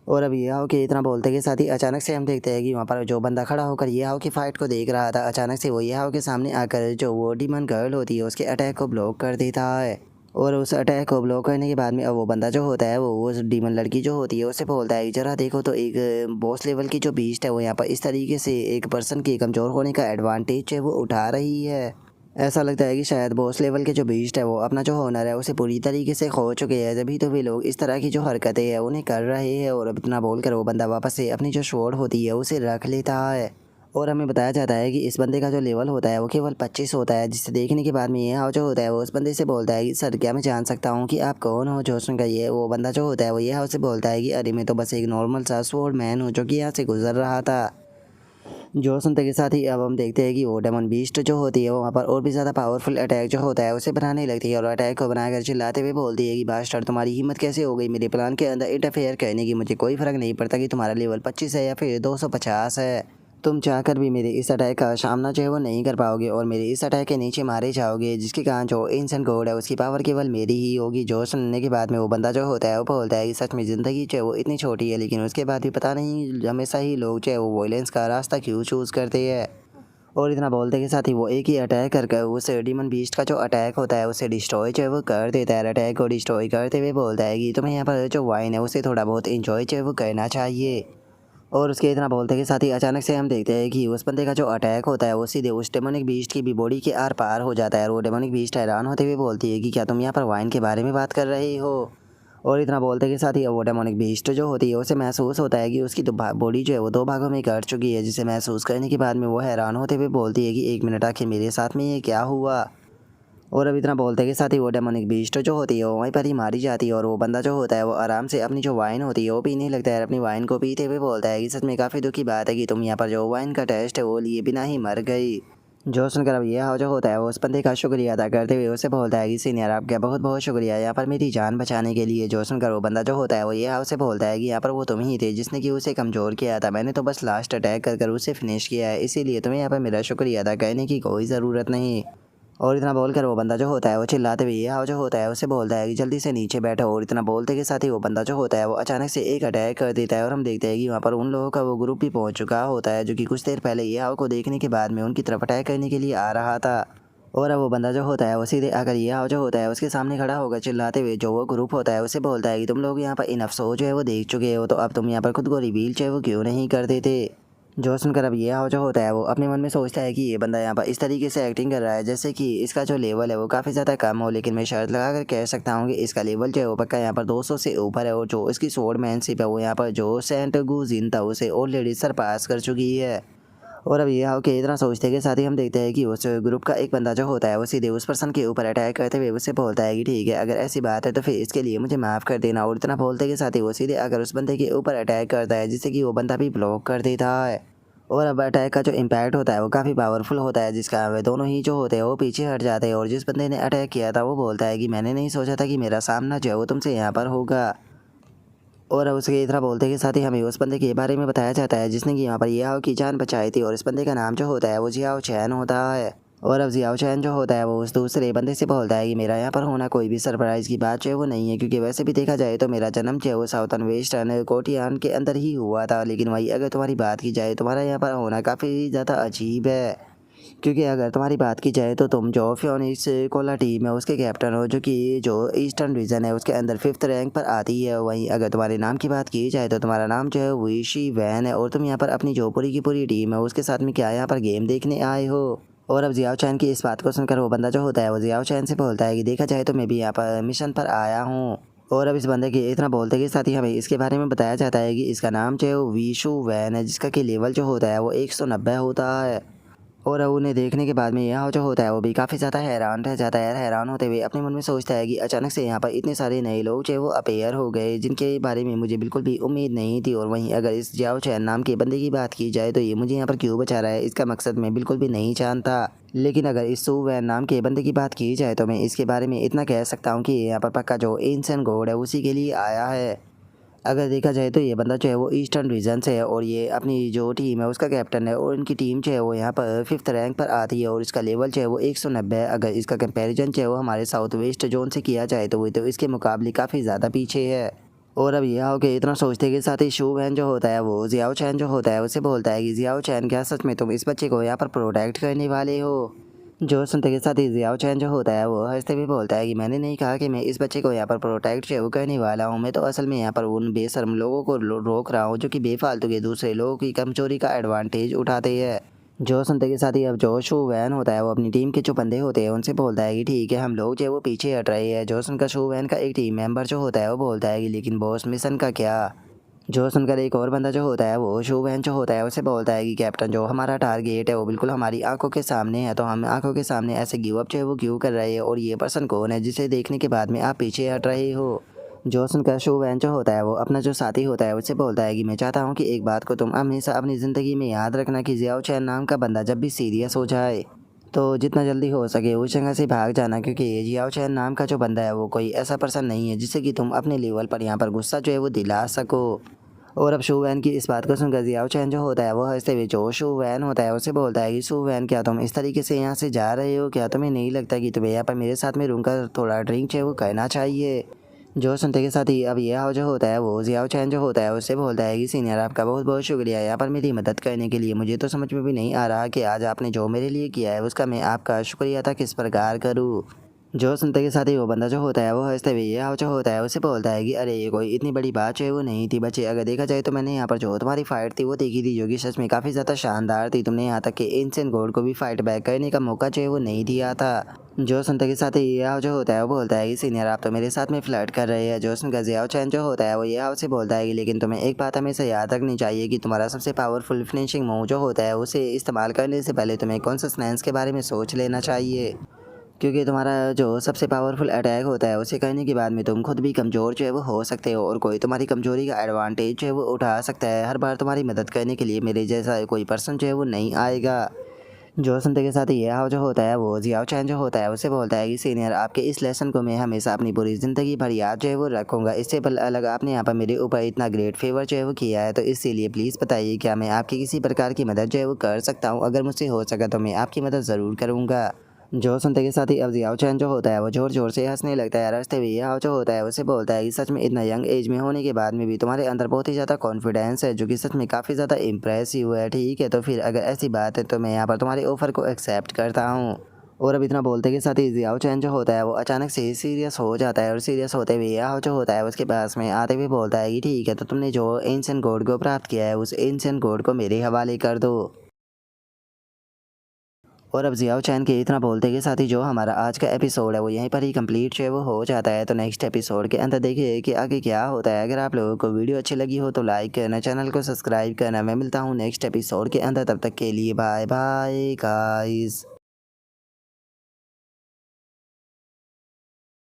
और अब ये हाउ के इतना बोलते के साथ ही अचानक से हम देखते हैं कि वहाँ पर जो बंदा खड़ा होकर ये हाउ की फाइट को देख रहा था, अचानक से वो ये हाउ के सामने आकर जो वो डीमन गर्ल होती है उसके अटैक को ब्लॉक कर देता है। और उस अटैक को ब्लॉक करने के बाद में अब वो बंदा जो होता है वो उस डीमन लड़की जो होती है उससे बोलता है कि जरा देखो तो एक बॉस लेवल की जो बीस्ट है वो यहाँ पर इस तरीके से एक पर्सन के कमज़ोर होने का एडवांटेज है वो उठा रही है। ऐसा लगता है कि शायद बॉस लेवल के जो बीस्ट है वो अपना जो होनर है उसे पूरी तरीके से खो चुके हैं, जभी तो वे लोग इस तरह की जो हरकतें हैं उन्हें कर रहे हैं। और अब इतना बोलकर वो बंदा वापस से अपनी जो स्वॉर्ड होती है उसे रख लेता है, और हमें बताया जाता है कि इस बंदे का जो लेवल होता है वो केवल 25 होता है, जिसे देखने के बाद में ये हाउ जो होता है वो उस बंदे से बोलता है कि सर क्या मैं जान सकता हूँ कि आप कौन हो। जो सुनकर ये वो बंदा जो होता है वो ये हाउ से बोलता है कि अरे मैं तो बस एक नॉर्मल सा स्वॉर्ड मैन हूँ जो कि यहाँ से गुजर रहा था। जो सुनते के साथ ही अब हम देखते हैं कि वो डेमन बीस्ट जो होती है वो वहाँ पर और भी ज़्यादा पावरफुल अटैक जो होता है उसे बनाने लगती है, और अटैक को बनाकर चिल्लाते हुए बोलती है कि बास्टर तुम्हारी हिम्मत कैसे हो गई मेरे प्लान के अंदर इंटरफेयर करने की, मुझे कोई फ़र्क नहीं पड़ता कि तुम्हारा लेवल 25 है या फिर 250 है, तुम चाहकर भी मेरे इस अटैक का सामना जो है वो नहीं कर पाओगे और मेरे इस अटैक के नीचे मारे जाओगे, जिसके कारण जो एंशिएंट गॉड है उसकी पावर केवल मेरी ही होगी। जो सुनने के बाद में वो बंदा जो होता है वो बोलता है कि सच में ज़िंदगी जो है वो इतनी छोटी है, लेकिन उसके बाद भी पता नहीं हमेशा ही लोग जो है वो वायलेंस का रास्ता क्यों चूज़ करते हैं। और इतना बोलते के साथ ही वो एक ही अटैक करके उस डीमन बीस्ट का जो अटैक होता है उसे डिस्ट्रॉय जो है वो कर देता है। अटैक को डिस्ट्रॉय करते हुए बोलता है कि तुम्हें यहाँ पर जो वाइन है उसे थोड़ा बहुत इंजॉय जो है वो करना चाहिए। और उसके इतना बोलते के साथ ही अचानक से हम देखते हैं कि उस बंदे का जो अटैक होता है वो सीधे उस डेमोनिक बीस्ट की भी बॉडी के आर पार हो जाता है। और वो डेमोनिक बीस्ट हैरान होते हुए बोलती है कि क्या तुम यहाँ पर वाइन के बारे में बात कर रही हो। और इतना बोलते के साथ ही वो डेमोनिक बीस्ट जो होती है उसे महसूस होता है कि उसकी बॉडी जो है वो दो भागों में कट चुकी है, जिसे महसूस करने के बाद में वो हैरान होते हुए बोलती है कि एक मिनट आखिर मेरे साथ में ये क्या हुआ। और अब इतना बोलते के साथ ही वो डेमोनिक बीस्ट जो होती है वो वहीं पर ही मारी जाती है। और वो बंदा जो होता है वो आराम से अपनी जो वाइन होती है वो पीने लगता है। अपनी वाइन को पीते हुए बोलता है कि सच में काफ़ी दुख की बात है कि तुम यहाँ पर जो वाइन का टेस्ट है वो लिए बिना ही मर गई। जो सुनकर अब ये जो होता है वो उस बंदे का शुक्रिया अदा करते हुए उसे बोलता है कि सीनियर आपका बहुत बहुत शुक्रिया यहाँ पर मेरी जान बचाने के लिए। जो सुनकर वो बंदा जो होता है वो ये उसे बोलता है कि यहाँ पर वो तुम ही थे जिसने कि उसे कमज़ोर किया था, मैंने तो बस लास्ट अटैक कर उसे फिनिश किया है, इसीलिए तुम्हें यहाँ पर मेरा शुक्रिया अदा करने की कोई ज़रूरत नहीं। और इतना बोलकर वो बंदा जो होता है वो चिल्लाते हुए ये जो होता है उसे बोलता है कि जल्दी से नीचे बैठो। और इतना बोलते के साथ ही वो बंदा जो होता है वो अचानक से एक अटैक कर देता है। और हम देखते हैं कि वहाँ पर उन लोगों का वो ग्रुप भी पहुँच चुका होता है जो कि कुछ देर पहले ये को देखने के बाद में उनकी तरफ अटैक करने के लिए आ रहा था। और अब वो बंदा जो होता है वो सीधे आकर ये जो होता है उसके सामने खड़ा होकर चिल्लाते हुए जो वो ग्रुप होता है उसे बोलता है कि तुम लोग यहाँ पर इन अफसोस जो है वो देख चुके हो, तो अब तुम यहाँ पर खुद को रिवील जो है वो क्यों नहीं कर देते। जो सुनकर अब ये जो होता है वो अपने मन में सोचता है कि ये बंदा यहाँ पर इस तरीके से एक्टिंग कर रहा है जैसे कि इसका जो लेवल है वो काफ़ी ज़्यादा कम हो, लेकिन मैं शर्त लगा कर कह सकता हूँ कि इसका लेवल जो है वो पक्का यहाँ पर 200 से ऊपर है। और जो इसकी स्वॉर्डमैनशिप है वो यहाँ पर जो सेंट गुजिन था उसे ऑलरेडी सरपास कर चुकी है। और अब ये के इतना सोचते के साथ ही हम देखते हैं कि उस ग्रुप का एक बंदा जो होता है वो सीधे उस पर्सन के ऊपर अटैक करते हुए उससे बोलता है कि ठीक है, अगर ऐसी बात है तो फिर इसके लिए मुझे माफ़ कर देना। और इतना बोलते के साथ ही वो सीधे अगर उस बंदे के ऊपर अटैक करता है जिससे कि वो बंदा भी ब्लॉक कर देता है। और अब अटैक का जो इम्पैक्ट होता है वो काफ़ी पावरफुल होता है, जिसका वे दोनों ही जो होते हैं वो पीछे हट जाते हैं। और जिस बंदे ने अटैक किया था वो बोलता है कि मैंने नहीं सोचा था कि मेरा सामना जो है वो तुमसे यहाँ पर होगा। और अब उसके इतना बोलते के साथ ही हमें उस बंदे के बारे में बताया जाता है जिसने कि यहाँ पर जियाओ की जान बचाई थी। और इस बंदे का नाम जो होता है वो जियाओ चैन होता है। और अब जियाओ चैन जो होता है वो उस दूसरे बंदे से बोलता है कि मेरा यहाँ पर होना कोई भी सरप्राइज़ की बात जो है वो नहीं है, क्योंकि वैसे भी देखा जाए तो मेरा जन्म जो है वो साउथर्न वेस्टर्न कोटियान के अंदर ही हुआ था। लेकिन वही अगर तुम्हारी बात की जाए तुम्हारा यहाँ पर होना काफ़ी ज़्यादा अजीब है, क्योंकि अगर तुम्हारी बात की जाए तो तुम जो फियोनिक्स कोला टीम है उसके कैप्टन हो, जो कि जो ईस्टर्न रीजन है उसके अंदर 5th रैंक पर आती है। वहीं अगर तुम्हारे नाम की बात की जाए तो तुम्हारा नाम जो है विशी वैन है। और तुम यहाँ पर अपनी जो पूरी की पूरी टीम है उसके साथ में क्या यहाँ पर गेम देखने आए हो। और अब जियाओ चैन की इस बात को सुनकर वो बंदा जो होता है वो जियाओ चैन से बोलता है कि देखा जाए तो मैं भी यहाँ पर मिशन पर आया हूँ। और अब इस बंदे के इतना बोलते के साथ ही हमें इसके बारे में बताया जाता है कि इसका नाम जो है वो विशु वैन है, जिसका कि लेवल जो होता है वो 190 होता है। और अब उन्हें देखने के बाद में यहाँ जो होता है वो भी काफ़ी ज़्यादा हैरान रह जाता है। हैरान होते हुए अपने मन में सोचता है कि अचानक से यहाँ पर इतने सारे नए लोग जो है वो अपेयर हो गए जिनके बारे में मुझे बिल्कुल भी उम्मीद नहीं थी। और वहीं अगर इस जाओ चैन नाम के बंदे की बात की जाए तो ये मुझे यहाँ पर क्यों बचा रहा है इसका मकसद मैं बिल्कुल भी नहीं जानता। लेकिन अगर इस सू वैन नाम के बंदे की बात की जाए तो मैं इसके बारे में इतना कह सकता हूँ कि यहाँ पर पक्का जो एंशिएंट गॉड है उसी के लिए आया है। अगर देखा जाए तो ये बंदा जो है वो ईस्टर्न रीजन से है और ये अपनी जो टीम है उसका कैप्टन है। और इनकी टीम जो है वो यहाँ पर 5th रैंक पर आती है और इसका लेवल जो है वो 190 है। अगर इसका कंपैरिजन जो है वो हमारे साउथ वेस्ट जोन से किया जाए तो वो तो इसके मुकाबले काफ़ी ज़्यादा पीछे है। और अब यह हो के इतना सोचते के साथ ही शू वैन जो होता है वो जियाओ चैन जो होता है उसे बोलता है कि जियाओ चैन क्या सच में तुम इस बच्चे को यहाँ पर प्रोटेक्ट करने वाले हो। जो सुनते के साथ ही जियाओ चैन जो होता है वो हंसते हुए बोलता है कि मैंने नहीं कहा कि मैं इस बच्चे को यहाँ पर प्रोटेक्ट जो करने वाला हूँ, मैं तो असल में यहाँ पर उन बेशर्म लोगों को रोक रहा हूँ जो कि बेफालतू के दूसरे लोगों की कमजोरी का एडवांटेज उठाते हैं। जो सुनते के साथ ही अब जो शू वैन होता है वो अपनी टीम के जो बंदे होते हैं उनसे बोलता है कि ठीक है हम लोग जो है वो पीछे हट रहे हैं। जो सुनकर शू वैन का एक टीम मेंबर जो होता है वो बोलता है कि लेकिन बॉस मिशन का क्या। जो सुनकर एक और बंदा जो होता है वो शू वैन जो होता है उसे बोलता है कि कैप्टन जो हमारा टारगेट है वो बिल्कुल हमारी आंखों के सामने है, तो हम आंखों के सामने ऐसे गिव अप जो है वो क्यों कर रहे हैं और ये पर्सन कौन है जिसे देखने के बाद में आप पीछे हट रहे हो। जो सुनकर शू वैन जो होता है वो अपना जो साथी होता है उससे बोलता है कि मैं चाहता हूँ कि एक बात को तुम हमेशा अपनी ज़िंदगी में याद रखना कि जियाओ चैन नाम का बंदा जब भी सीरियस हो जाए तो जितना जल्दी हो सके उस जगह से भाग जाना, क्योंकि ये जियाओ चैन नाम का जो बंदा है वो कोई ऐसा पर्सन नहीं है जिससे कि तुम अपने लेवल पर यहाँ पर गुस्सा जो है वो दिला सको। और अब शू वैन की इस बात को सुनकर जियाओ चैन जो होता है वो हंसते हुए जो शू वैन होता है उसे बोलता है कि शू वैन क्या तुम इस तरीके से यहाँ से जा रहे हो, क्या तुम्हें नहीं लगता कि तुम्हें यहाँ पर मेरे साथ में रुककर थोड़ा ड्रिंक जो है वो करना चाहिए। जो सुनते के साथ ही अब यह जो होता है वो जियाओ चैन जो होता है उससे बोलता है कि सीनियर आपका बहुत बहुत शुक्रिया यहाँ पर मेरी मदद करने के लिए। मुझे तो समझ में भी नहीं आ रहा कि आज आपने जो मेरे लिए किया है उसका मैं आपका शुक्रिया था किस प्रकार करूँ। जो सुनते के साथ ही वो बंदा जो होता है वो हंसते हुए ये जो होता है उसे बोलता है कि अरे ये कोई इतनी बड़ी बात जो है वो नहीं थी बच्चे। अगर देखा जाए तो मैंने यहाँ पर जो तुम्हारी फाइट थी वो देखी थी, जो कि सच में काफ़ी ज़्यादा शानदार थी। तुमने यहाँ तक कि एंशिएंट गॉड को भी फाइट बैक करने का मौका जो है वो नहीं दिया था। जो सुनते के साथ ही ये जो होता है वो बोलता है कि सीनियर आप तो मेरे साथ में फ्लर्ट कर रहे हैं। जो सुनकर जियाओ चैन जो होता है वो ये से बोलता है कि लेकिन तुम्हें एक बात हमेशा याद रखनी चाहिए कि तुम्हारा सबसे पावरफुल फिनिशिंग मूव जो होता है उसे इस्तेमाल करने से पहले तुम्हें कॉन्सिस्टेंस के बारे में सोच लेना चाहिए, क्योंकि तुम्हारा जो सबसे पावरफुल अटैक होता है उसे करने के बाद में तुम खुद भी कमज़ोर जो है वो हो सकते हो और कोई तुम्हारी कमज़ोरी का एडवांटेज जो है वो उठा सकता है। हर बार तुम्हारी मदद करने के लिए मेरे जैसा कोई पर्सन जो है वो नहीं आएगा। जो सुनते के साथ ये हाव जो होता है वो जियाओ चैन जो होता है उसे बोलता है कि सीनियर आपके इस लेसन को मैं हमेशा अपनी पूरी ज़िंदगी भर याद जो है वो रखूँगा। इससे अलग आपने यहाँ पर मेरे ऊपर इतना ग्रेट फेवर जो है वो किया है, तो इसीलिए प्लीज़ बताइए क्या मैं आपकी किसी प्रकार की मदद जो है वो कर सकता हूँ। अगर मुझसे हो सका तो मैं आपकी मदद ज़रूर करूँगा। जो सुनते के साथ ही अब जियाओ चैन जो होता है वो ज़ोर ज़ोर से हंसने लगता है। हंसते हुए हाव जो होता है उसे बोलता है कि सच में इतना यंग एज में होने के बाद में भी तुम्हारे अंदर बहुत ही ज़्यादा कॉन्फिडेंस है, जो कि सच में काफ़ी ज़्यादा इम्प्रेसिव है। ठीक है, तो फिर अगर ऐसी बात है तो मैं यहाँ पर तुम्हारे ऑफ़र को एक्सेप्ट करता हूँ। और अब इतना बोलते के साथ ही जियाओ चैन जो होता है वो अचानक से सीरियस हो जाता है और सीरियस होते हुए हाव जो होता है उसके पास में आते हुए बोलता है कि ठीक है, तो तुमने जो एंशिएंट गॉड को प्राप्त किया है उस एंशिएंट गॉड को मेरे हवाले कर दो। और अब जियाओ चैन के इतना बोलते के साथ ही जो हमारा आज का एपिसोड है वो यहीं पर ही कंप्लीट जो है वो हो जाता है। तो नेक्स्ट एपिसोड के अंदर देखिए कि आगे क्या होता है। अगर आप लोगों को वीडियो अच्छी लगी हो तो लाइक करना, चैनल को सब्सक्राइब करना। मैं मिलता हूँ नेक्स्ट एपिसोड के अंदर, तब तक के लिए बाय बाय गाइस।